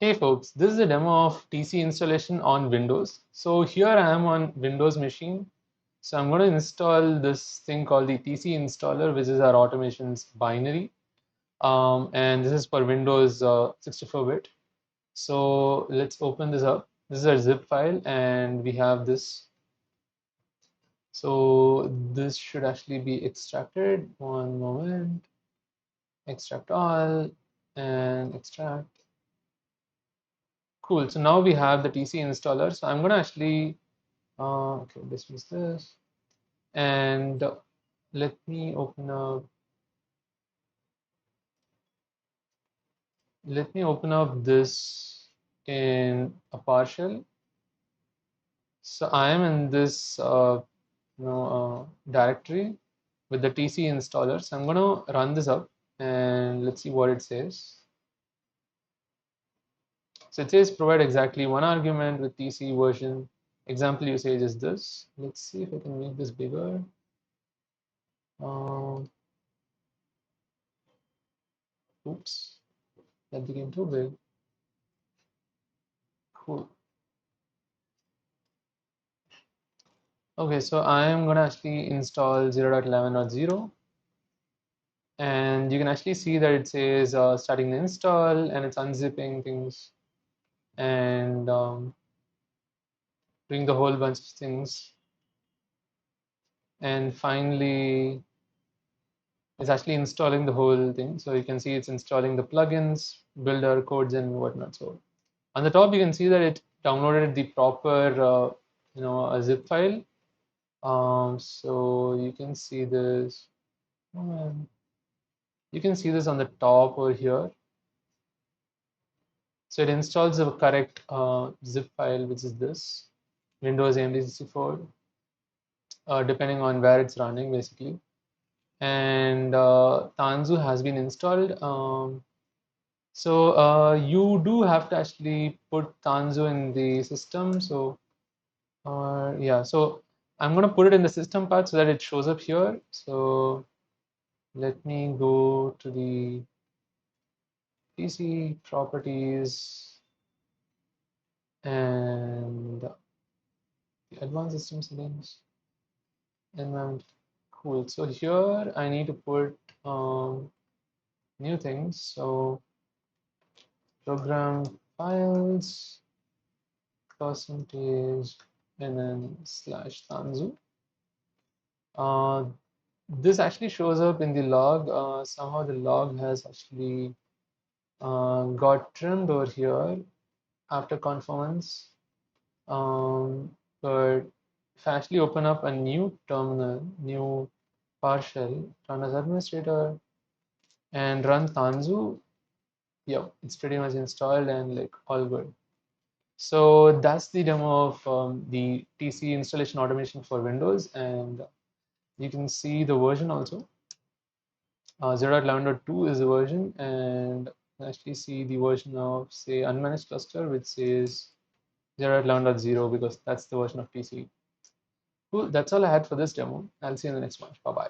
Hey folks, this is a demo of TCE installation on Windows. So here I am on Windows machine. So I'm going to install this thing called the TCE installer, which is our automations binary. And this is for Windows 64-bit. So let's open this up. This is a zip file and we have this. So this should actually be extracted. One moment. Extract all and extract. Cool. So now we have the TCE installer. So I'm going to actually okay, dismiss this and let me open up this in a PowerShell. So I am in this directory with the TCE installer. So I'm going to run this up and let's see what it says. So it says provide exactly one argument with TCE version. Example usage is this. Let's see if I can make this bigger. Oops, that became too big. Cool. Okay, so I am going to actually install 0.11.0 and you can actually see that it says starting the install and it's unzipping things and doing the whole bunch of things, and finally it's actually installing the whole thing. So you can see it's installing the plugins, builder, codes and whatnot. So on the top you can see that it downloaded the proper a zip file. So you can see this. You can see this on the top over here. So it installs the correct zip file, which is this Windows AMD64, depending on where it's running, basically. And Tanzu has been installed. So you do have to actually put Tanzu in the system. So yeah, so I'm going to put it in the system part so that it shows up here. So let me go to the PC properties and advanced system settings, environment. Cool. So here I need to put new things. So program files percentage and then slash Tanzu. This actually shows up in the log. Somehow the log has actually got trimmed over here after conformance. But if I actually open up a new terminal, new PowerShell, run as administrator, and run Tanzu, yeah, it's pretty much installed and like all good. So that's the demo of the TCE installation automation for Windows, and you can see the version also. 0.11.2 is the version, and actually see the version of, say, unmanaged cluster, which says 0.11.0 because that's the version of TCE. Cool, that's all I had for this demo. I'll see you in the next one. Bye bye.